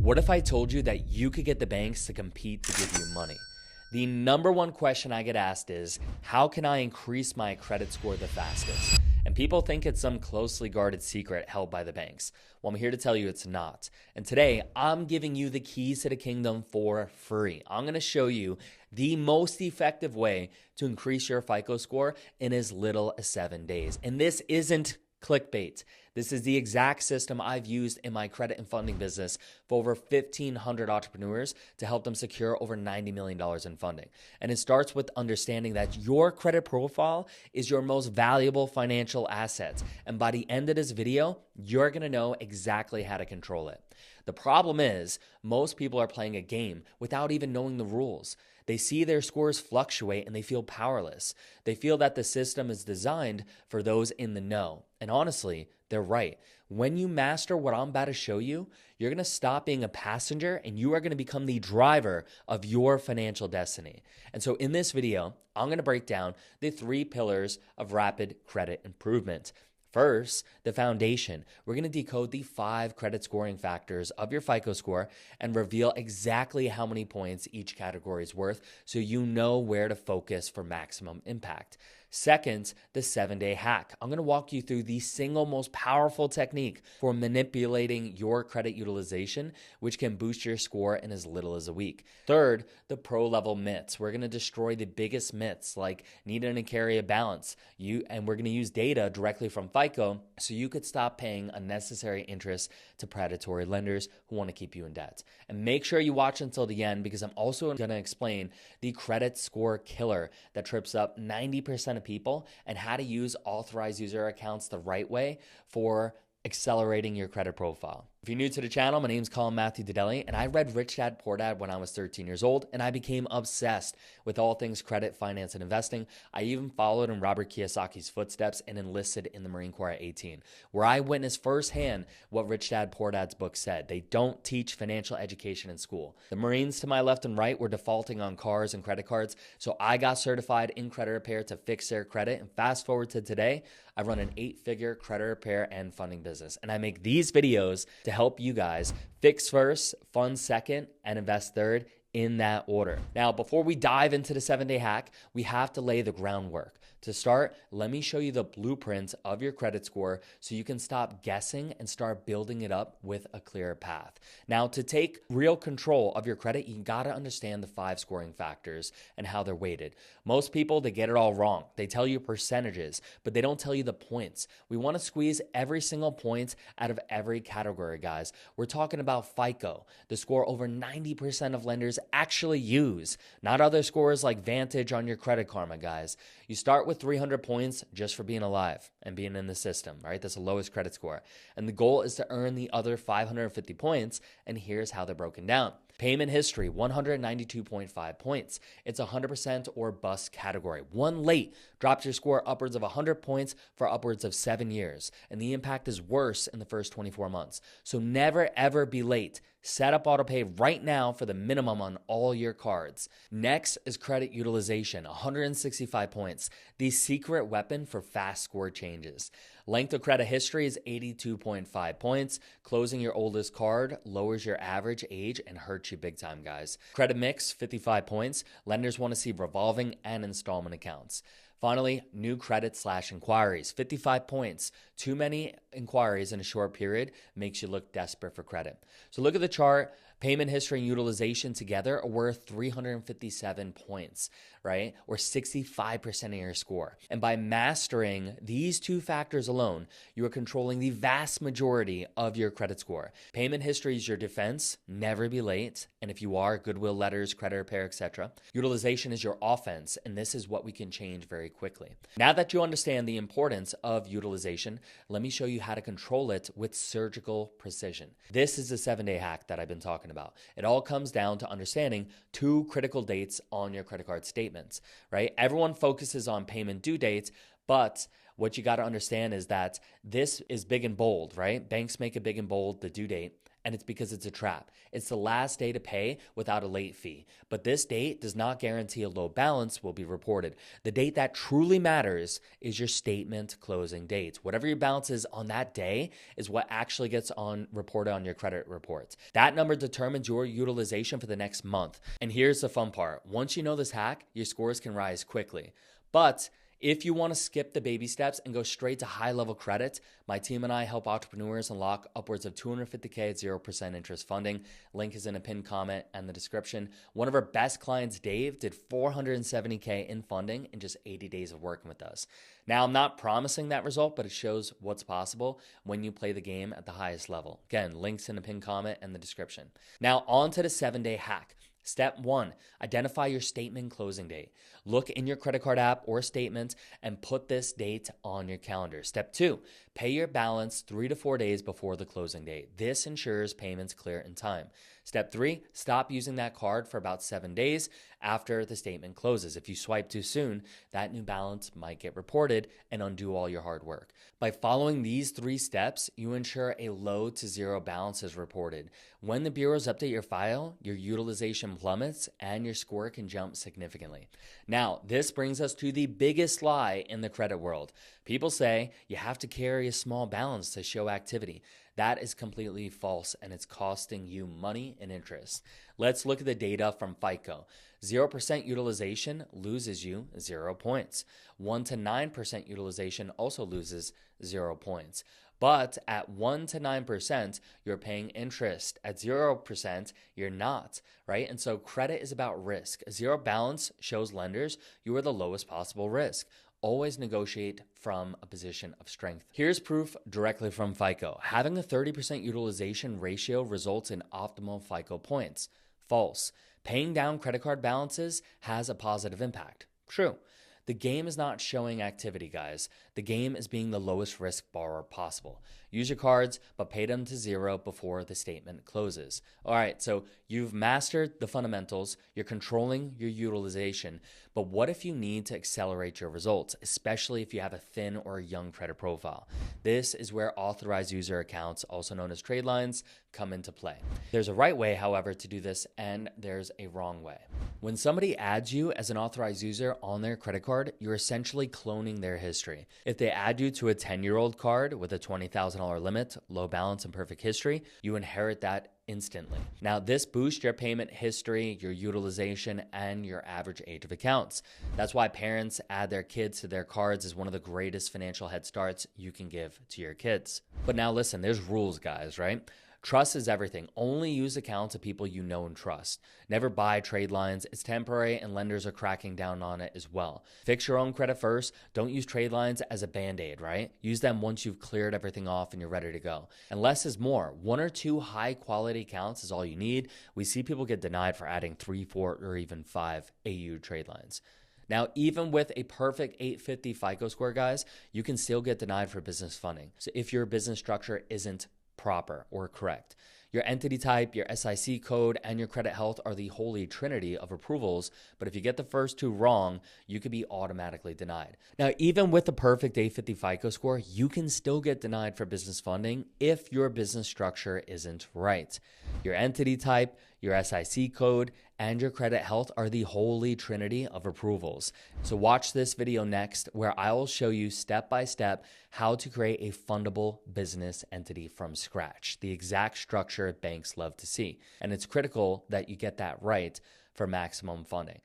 What if I told you that you could get the banks to compete to give you money? The number one question I get asked is, how can I increase my credit score the fastest? And people think it's some closely guarded secret held by the banks. Well, I'm here to tell you it's not. And today, I'm giving you the keys to the kingdom for free. I'm going to show you the most effective way to increase your FICO score in as little as 7 days. And this isn't clickbait. This is the exact system I've used in my credit and funding business for over 1,500 entrepreneurs to help them secure over $90 million in funding. And it starts with understanding that your credit profile is your most valuable financial asset. And by the end of this video, you're going to know exactly how to control it. The problem is, most people are playing a game without even knowing the rules. They see their scores fluctuate and they feel powerless. They feel that the system is designed for those in the know. And honestly, they're right. When you master what I'm about to show you, you're going to stop being a passenger and you are going to become the driver of your financial destiny. And so in this video, I'm going to break down the 3 pillars of rapid credit improvement. First, the foundation. We're going to decode the 5 credit scoring factors of your FICO score and reveal exactly how many points each category is worth so you know where to focus for maximum impact. Second, the 7-day hack. I'm going to walk you through the single most powerful technique for manipulating your credit utilization, which can boost your score in as little as a week. Third, the pro-level myths. We're going to destroy the biggest myths like needing to carry a balance. And we're going to use data directly from FICO so you could stop paying unnecessary interest to predatory lenders who want to keep you in debt. And make sure you watch until the end because I'm also going to explain the credit score killer that trips up 90% of people and how to use authorized user accounts the right way for accelerating your credit profile. If you're new to the channel, my name is Colin and I read Rich Dad Poor Dad when I was 13 years old, and I became obsessed with all things credit, finance, and investing. I even followed in Robert Kiyosaki's footsteps and enlisted in the Marine Corps at 18, where I witnessed firsthand what Rich Dad Poor Dad's book said. They don't teach financial education in school. The Marines to my left and right were defaulting on cars and credit cards, so I got certified in credit repair to fix their credit, and fast forward to today, I run an 8-figure credit repair and funding business, and I make these videos to help you guys fix first, fund second, and invest third in that order. Now, before we dive into the 7-day hack, we have to lay the groundwork. To start, let me show you the blueprint of your credit score so you can stop guessing and start building it up with a clear path. Now, to take real control of your credit, you gotta understand the 5 scoring factors and how they're weighted. Most people, they get it all wrong. They tell you percentages, but they don't tell you the points. We wanna squeeze every single point out of every category, guys. We're talking about FICO, the score over 90% of lenders actually use, not other scores like Vantage on your Credit Karma, guys. You start with 300 points just for being alive and being in the system, right? That's the lowest credit score. And the goal is to earn the other 550 points, and here's how they're broken down. Payment history, 192.5 points. It's 100% or bust category. One late drops your score upwards of 100 points for upwards of 7 years, and the impact is worse in the first 24 months. So never ever be late. Set up autopay right now for the minimum on all your cards. Next is credit utilization, 165 points, the secret weapon for fast score changes. Length of credit history is 82.5 points. Closing your oldest card lowers your average age and hurts you big time, guys. Credit mix, 55 points. Lenders want to see revolving and installment accounts. Finally, new credit/inquiries, 55 points. Too many inquiries in a short period makes you look desperate for credit. So look at the chart. Payment history and utilization together are worth 357 points, right? Or 65% of your score. And by mastering these 2 factors alone, you are controlling the vast majority of your credit score. Payment history is your defense, never be late. And if you are, goodwill letters, credit repair, etc. Utilization is your offense, and this is what we can change very quickly. Now that you understand the importance of utilization, let me show you how to control it with surgical precision. This is the 7-day hack that I've been talking about. It all comes down to understanding 2 critical dates on your credit card statements, right? Everyone focuses on payment due dates, but what you got to understand is that this is big and bold, right? Banks make it big and bold, the due date. and it's because it's a trap. It's the last day to pay without a late fee. But this date does not guarantee a low balance will be reported. The date that truly matters is your statement closing date. Whatever your balance is on that day is what actually gets reported on your credit reports. That number determines your utilization for the next month. And here's the fun part. Once you know this hack, your scores can rise quickly. But if you want to skip the baby steps and go straight to high-level credit, my team and I help entrepreneurs unlock upwards of $250K at 0% interest funding. Link is in a pinned comment and the description. One of our best clients, Dave, did $470K in funding in just 80 days of working with us. Now, I'm not promising that result, but it shows what's possible when you play the game at the highest level. Again, links in a pinned comment and the description. Now, on to the 7-day hack. Step 1, identify your statement closing date. Look in your credit card app or statement and put this date on your calendar. Step 2, pay your balance 3 to 4 days before the closing date. This ensures payments clear in time. Step 3, stop using that card for about 7 days after the statement closes. If you swipe too soon, that new balance might get reported and undo all your hard work. By following these 3 steps, you ensure a low to zero balance is reported. When the bureaus update your file, your utilization plummets and your score can jump significantly. Now, this brings us to the biggest lie in the credit world. People say you have to carry a small balance to show activity. That is completely false, and it's costing you money and interest. Let's look at the data from FICO. 0% utilization loses you 0 points. 1 to 9% utilization also loses 0 points. But at 1 to 9%, you're paying interest. At 0%, you're not, right? And so credit is about risk. A zero balance shows lenders you are the lowest possible risk. Always negotiate from a position of strength. Here's proof directly from FICO. Having a 30% utilization ratio results in optimal FICO points. False. Paying down credit card balances has a positive impact. True. The game is not showing activity, guys. The game is being the lowest risk borrower possible. Use your cards, but pay them to 0 before the statement closes. All right, so you've mastered the fundamentals. You're controlling your utilization. But what if you need to accelerate your results, especially if you have a thin or a young credit profile? This is where authorized user accounts, also known as trade lines, come into play. There's a right way, however, to do this, and there's a wrong way. When somebody adds you as an authorized user on their credit card, you're essentially cloning their history. If they add you to a 10-year-old card with a $20,000 limit, low balance, and perfect history, you inherit that instantly. Now, this boosts your payment history, your utilization, and your average age of accounts. That's why parents add their kids to their cards as one of the greatest financial head starts you can give to your kids. But now listen, there's rules, guys, right? Trust is everything. Only use accounts of people you know and trust. Never buy trade lines. It's temporary and lenders are cracking down on it as well. Fix your own credit first. Don't use trade lines as a band-aid, right? Use them once you've cleared everything off and you're ready to go. And less is more. 1 or 2 high quality accounts is all you need. We see people get denied for adding 3, 4, or even 5 AU trade lines. Now, even with a perfect 850 FICO score, guys, you can still get denied for business funding. So if your business structure isn't proper or correct. Your entity type, your SIC code, and your credit health are the holy trinity of approvals, but if you get the first 2 wrong, you could be automatically denied. Now, even with the perfect 850 FICO score, you can still get denied for business funding if your business structure isn't right. Your entity type, your SIC code, and your credit health are the holy trinity of approvals. So watch this video next where I will show you step by step how to create a fundable business entity from scratch, the exact structure banks love to see. And it's critical that you get that right for maximum funding.